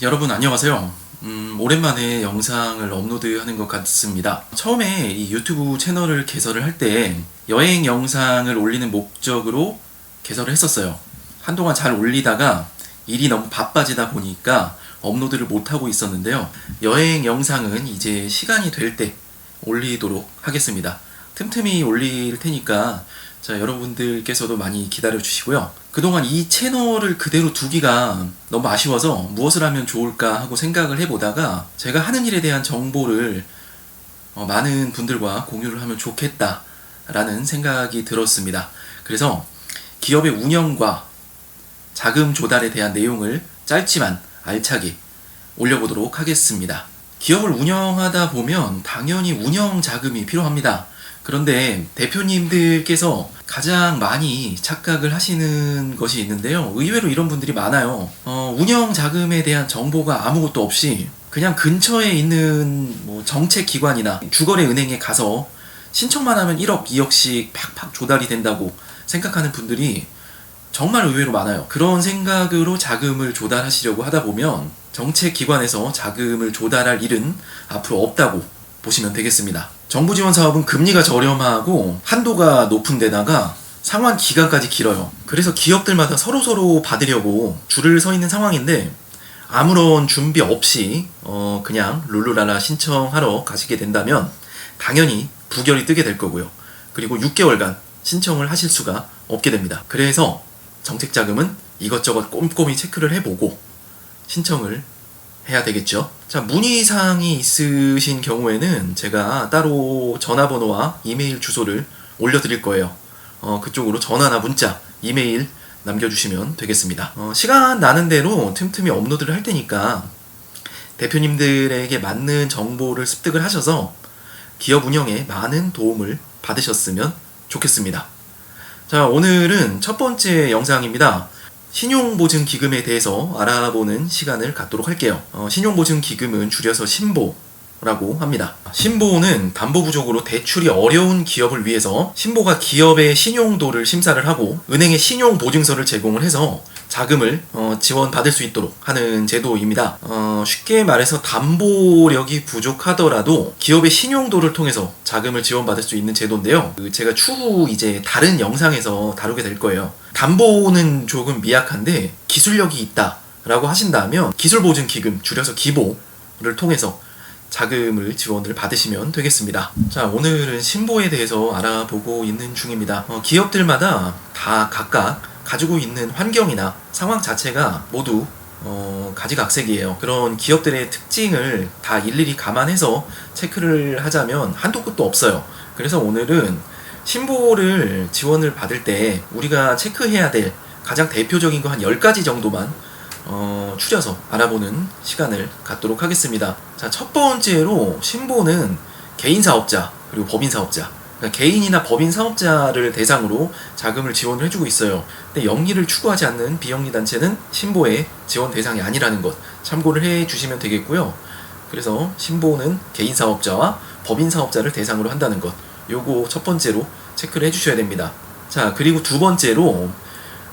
여러분 안녕하세요. 오랜만에 영상을 업로드하는 것 같습니다. 처음에 이 유튜브 채널을 개설을 할 때 여행 영상을 올리는 목적으로 개설을 했었어요. 한동안 잘 올리다가 일이 너무 바빠지다 보니까 업로드를 못하고 있었는데요. 여행 영상은 이제 시간이 될 때 올리도록 하겠습니다. 틈틈이 올릴 테니까 여러분들께서도 많이 기다려 주시고요. 그동안 이 채널을 그대로 두기가 너무 아쉬워서 무엇을 하면 좋을까 하고 생각을 해보다가 제가 하는 일에 대한 정보를 많은 분들과 공유를 하면 좋겠다라는 생각이 들었습니다. 그래서 기업의 운영과 자금 조달에 대한 내용을 짧지만 알차게 올려보도록 하겠습니다. 기업을 운영하다 보면 당연히 운영 자금이 필요합니다. 그런데 대표님들께서 가장 많이 착각을 하시는 것이 있는데요. 의외로 이런 분들이 많아요. 운영 자금에 대한 정보가 아무것도 없이 그냥 근처에 있는 정책기관이나 주거래 은행에 가서 신청만 하면 1억, 2억씩 팍팍 조달이 된다고 생각하는 분들이 정말 의외로 많아요. 그런 생각으로 자금을 조달하시려고 하다 보면 정책기관에서 자금을 조달할 일은 앞으로 없다고 보시면 되겠습니다. 정부 지원 사업은 금리가 저렴하고 한도가 높은 데다가 상환 기간까지 길어요. 그래서 기업들마다 서로 받으려고 줄을 서 있는 상황인데 아무런 준비 없이 그냥 룰루랄라 신청하러 가시게 된다면 당연히 부결이 뜨게 될 거고요. 그리고 6개월간 신청을 하실 수가 없게 됩니다. 그래서 정책자금은 이것저것 꼼꼼히 체크를 해보고 신청을 해야 되겠죠. 자, 문의사항이 있으신 경우에는 제가 따로 전화번호와 이메일 주소를 올려드릴 거예요. 그쪽으로 전화나 문자, 이메일 남겨주시면 되겠습니다. 시간 나는 대로 틈틈이 업로드를 할 테니까 대표님들에게 맞는 정보를 습득을 하셔서 기업 운영에 많은 도움을 받으셨으면 좋겠습니다. 자, 오늘은 첫 번째 영상입니다. 신용보증기금에 대해서 알아보는 시간을 갖도록 할게요. 신용보증기금은 줄여서 신보라고 합니다. 신보는 담보 부족으로 대출이 어려운 기업을 위해서 신보가 기업의 신용도를 심사를 하고 은행에 신용보증서를 제공을 해서 자금을 지원받을 수 있도록 하는 제도입니다. 쉽게 말해서 담보력이 부족하더라도 기업의 신용도를 통해서 자금을 지원받을 수 있는 제도인데요. 제가 추후 이제 다른 영상에서 다루게 될 거예요. 담보는 조금 미약한데 기술력이 있다라고 하신다면 기술보증기금, 줄여서 기보를 통해서 자금을 지원을 받으시면 되겠습니다. 자, 오늘은 신보에 대해서 알아보고 있는 중입니다. 기업들마다 다 각각 가지고 있는 환경이나 상황 자체가 모두 가지각색이에요. 그런 기업들의 특징을 다 일일이 감안해서 체크를 하자면 한도 끝도 없어요. 그래서 오늘은 신보를 지원을 받을 때 우리가 체크해야 될 가장 대표적인 거 한 10가지 정도만 추려서 알아보는 시간을 갖도록 하겠습니다. 자, 첫 번째로 신보는 개인사업자 그리고 법인사업자, 그러니까 개인이나 법인 사업자를 대상으로 자금을 지원을 해주고 있어요. 근데 영리를 추구하지 않는 비영리단체는 신보의 지원 대상이 아니라는 것 참고를 해주시면 되겠고요. 그래서 신보는 개인사업자와 법인사업자를 대상으로 한다는 것, 요거 첫 번째로 체크를 해주셔야 됩니다. 자, 그리고 두 번째로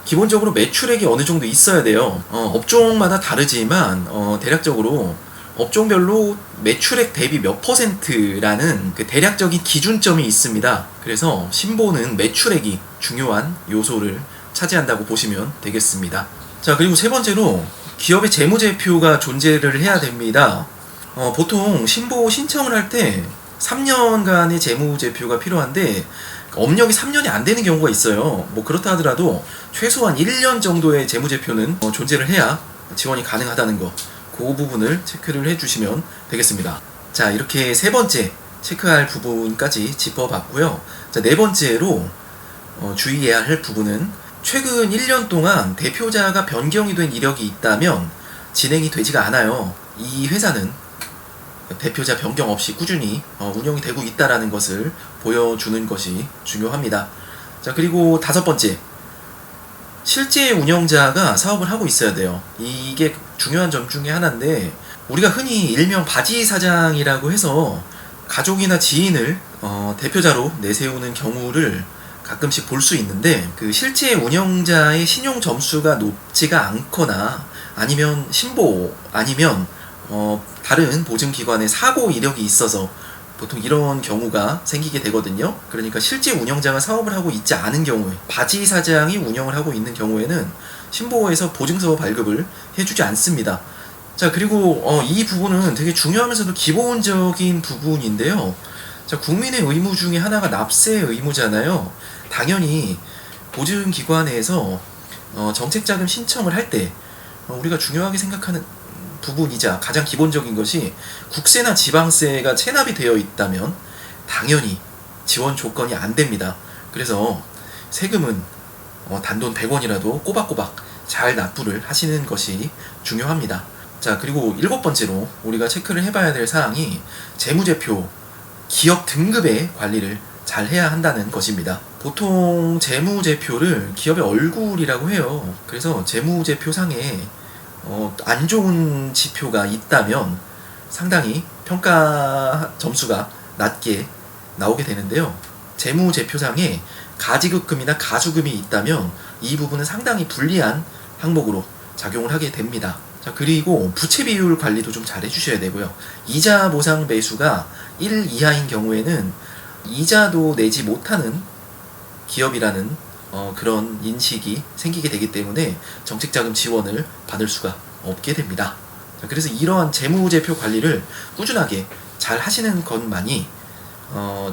기본적으로 매출액이 어느 정도 있어야 돼요. 업종마다 다르지만 대략적으로 업종별로 매출액 대비 몇 %라는 그 대략적인 기준점이 있습니다. 그래서 신보는 매출액이 중요한 요소를 차지한다고 보시면 되겠습니다. 자, 그리고 세 번째로 기업의 재무제표가 존재를 해야 됩니다. 보통 신보 신청을 할 때 3년간의 재무제표가 필요한데 업력이 3년이 안 되는 경우가 있어요. 그렇다 하더라도 최소한 1년 정도의 재무제표는 존재를 해야 지원이 가능하다는 거, 그 부분을 체크를 해주시면 되겠습니다. 자, 이렇게 세 번째 체크할 부분까지 짚어봤고요. 자, 네 번째로 주의해야 할 부분은 최근 1년 동안 대표자가 변경이 된 이력이 있다면 진행이 되지가 않아요. 이 회사는 대표자 변경 없이 꾸준히 운영이 되고 있다는 것을 보여주는 것이 중요합니다. 자, 그리고 다섯 번째, 실제 운영자가 사업을 하고 있어야 돼요. 이게 중요한 점 중에 하나인데 우리가 흔히 일명 바지 사장이라고 해서 가족이나 지인을 대표자로 내세우는 경우를 가끔씩 볼 수 있는데, 그 실제 운영자의 신용 점수가 높지가 않거나 아니면 신보 아니면 다른 보증기관의 사고 이력이 있어서 보통 이런 경우가 생기게 되거든요. 그러니까 실제 운영자가 사업을 하고 있지 않은 경우에, 바지 사장이 운영을 하고 있는 경우에는 신보에서 보증서 발급을 해주지 않습니다. 자, 그리고 이 부분은 되게 중요하면서도 기본적인 부분인데요. 자, 국민의 의무 중에 하나가 납세 의무잖아요. 당연히 보증기관에서 정책자금 신청을 할 때 우리가 중요하게 생각하는 부분이자 가장 기본적인 것이, 국세나 지방세가 체납이 되어 있다면 당연히 지원 조건이 안 됩니다. 그래서 세금은 단돈 100원이라도 꼬박꼬박 잘 납부를 하시는 것이 중요합니다. 자, 그리고 7번째로 우리가 체크를 해봐야 될 사항이 재무제표, 기업 등급의 관리를 잘 해야 한다는 것입니다. 보통 재무제표를 기업의 얼굴이라고 해요. 그래서 재무제표상에 안 좋은 지표가 있다면 상당히 평가 점수가 낮게 나오게 되는데요. 재무제표상에 가지급금이나 가수금이 있다면 이 부분은 상당히 불리한 항목으로 작용을 하게 됩니다. 자, 그리고 부채 비율 관리도 좀 잘 해주셔야 되고요. 이자 보상 배수가 1 이하인 경우에는 이자도 내지 못하는 기업이라는 그런 인식이 생기게 되기 때문에 정책자금 지원을 받을 수가 없게 됩니다. 자, 그래서 이러한 재무제표 관리를 꾸준하게 잘 하시는 것만이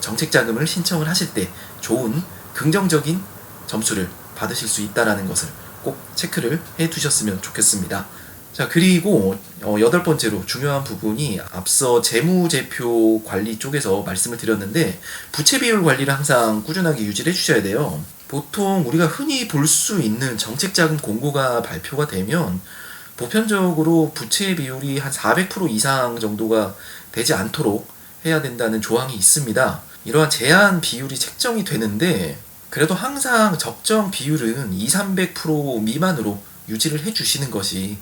정책자금을 신청을 하실 때 좋은 긍정적인 점수를 받으실 수 있다는 것을 꼭 체크를 해 두셨으면 좋겠습니다. 자, 그리고 8번째로 중요한 부분이, 앞서 재무제표 관리 쪽에서 말씀을 드렸는데 부채 비율 관리를 항상 꾸준하게 유지를 해주셔야 돼요. 보통 우리가 흔히 볼 수 있는 정책자금 공고가 발표가 되면 보편적으로 부채 비율이 한 400% 이상 정도가 되지 않도록 해야 된다는 조항이 있습니다. 이러한 제한 비율이 책정이 되는데, 그래도 항상 적정 비율은 200~300% 미만으로 유지를 해주시는 것이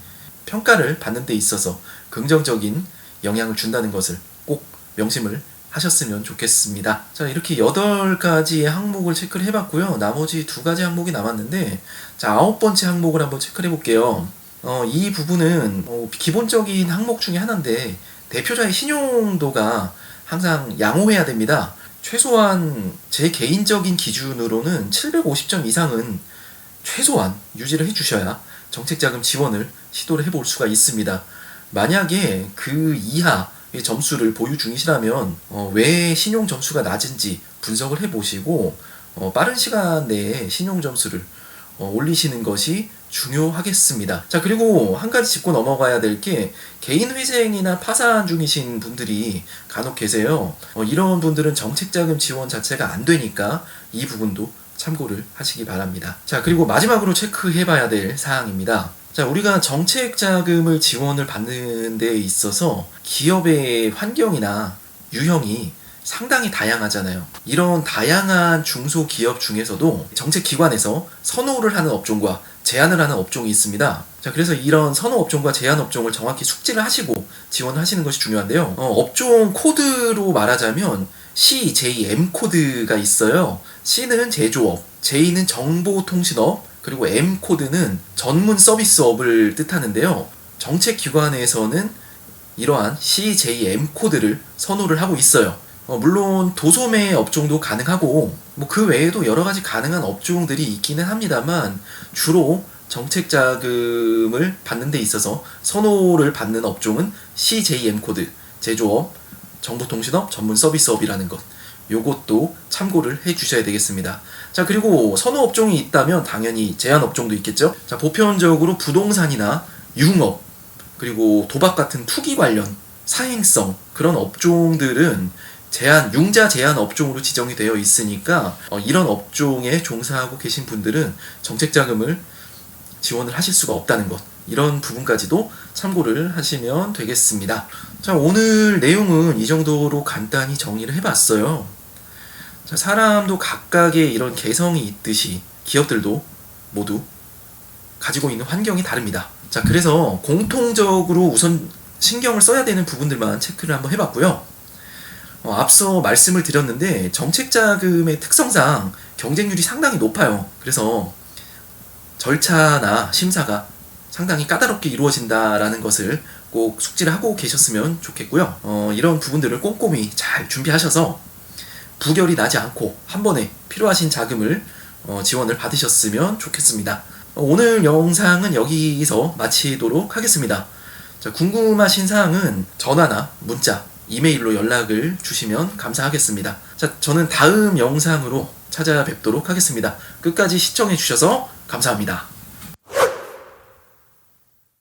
평가를 받는 데 있어서 긍정적인 영향을 준다는 것을 꼭 명심을 하셨으면 좋겠습니다. 자, 이렇게 8가지의 항목을 체크를 해봤고요. 나머지 2가지 항목이 남았는데, 자, 9번째 항목을 한번 체크를 해볼게요. 이 부분은 기본적인 항목 중에 하나인데, 대표자의 신용도가 항상 양호해야 됩니다. 최소한 제 개인적인 기준으로는 750점 이상은 최소한 유지를 해주셔야 정책자금 지원을 시도를 해볼 수가 있습니다. 만약에 그 이하의 점수를 보유 중이시라면 왜 신용 점수가 낮은지 분석을 해보시고 빠른 시간 내에 신용 점수를 올리시는 것이 중요하겠습니다. 자, 그리고 한 가지 짚고 넘어가야 될 게, 개인 회생이나 파산 중이신 분들이 간혹 계세요. 이런 분들은 정책자금 지원 자체가 안 되니까 이 부분도 참고를 하시기 바랍니다. 자, 그리고 마지막으로 체크해봐야 될 사항입니다. 자, 우리가 정책자금을 지원을 받는 데 있어서 기업의 환경이나 유형이 상당히 다양하잖아요. 이런 다양한 중소기업 중에서도 정책기관에서 선호를 하는 업종과 제한을 하는 업종이 있습니다. 자, 그래서 이런 선호 업종과 제한 업종을 정확히 숙지를 하시고 지원을 하시는 것이 중요한데요. 업종 코드로 말하자면 C, J, M 코드가 있어요. C는 제조업, J는 정보통신업, 그리고 M 코드는 전문 서비스업을 뜻하는데요. 정책기관에서는 이러한 C, J, M 코드를 선호를 하고 있어요. 물론 도소매 업종도 가능하고 그 외에도 여러 가지 가능한 업종들이 있기는 합니다만, 주로 정책자금을 받는 데 있어서 선호를 받는 업종은 CJM 코드, 제조업, 정보통신업, 전문 서비스업이라는 것, 요것도 참고를 해 주셔야 되겠습니다. 자, 그리고 선호 업종이 있다면 당연히 제한 업종도 있겠죠. 자, 보편적으로 부동산이나 유흥업, 그리고 도박 같은 투기 관련 사행성, 그런 업종들은 융자 제한 업종으로 지정이 되어 있으니까 이런 업종에 종사하고 계신 분들은 정책자금을 지원을 하실 수가 없다는 것, 이런 부분까지도 참고를 하시면 되겠습니다. 자, 오늘 내용은 이 정도로 간단히 정리를 해봤어요. 자, 사람도 각각의 이런 개성이 있듯이 기업들도 모두 가지고 있는 환경이 다릅니다. 자, 그래서 공통적으로 우선 신경을 써야 되는 부분들만 체크를 한번 해봤고요. 앞서 말씀을 드렸는데 정책자금의 특성상 경쟁률이 상당히 높아요. 그래서 절차나 심사가 상당히 까다롭게 이루어진다라는 것을 꼭 숙지를 하고 계셨으면 좋겠고요. 이런 부분들을 꼼꼼히 잘 준비하셔서 부결이 나지 않고 한 번에 필요하신 자금을 지원을 받으셨으면 좋겠습니다. 오늘 영상은 여기서 마치도록 하겠습니다. 자, 궁금하신 사항은 전화나 문자, 이메일로 연락을 주시면 감사하겠습니다. 자, 저는 다음 영상으로 찾아뵙도록 하겠습니다. 끝까지 시청해 주셔서 감사합니다.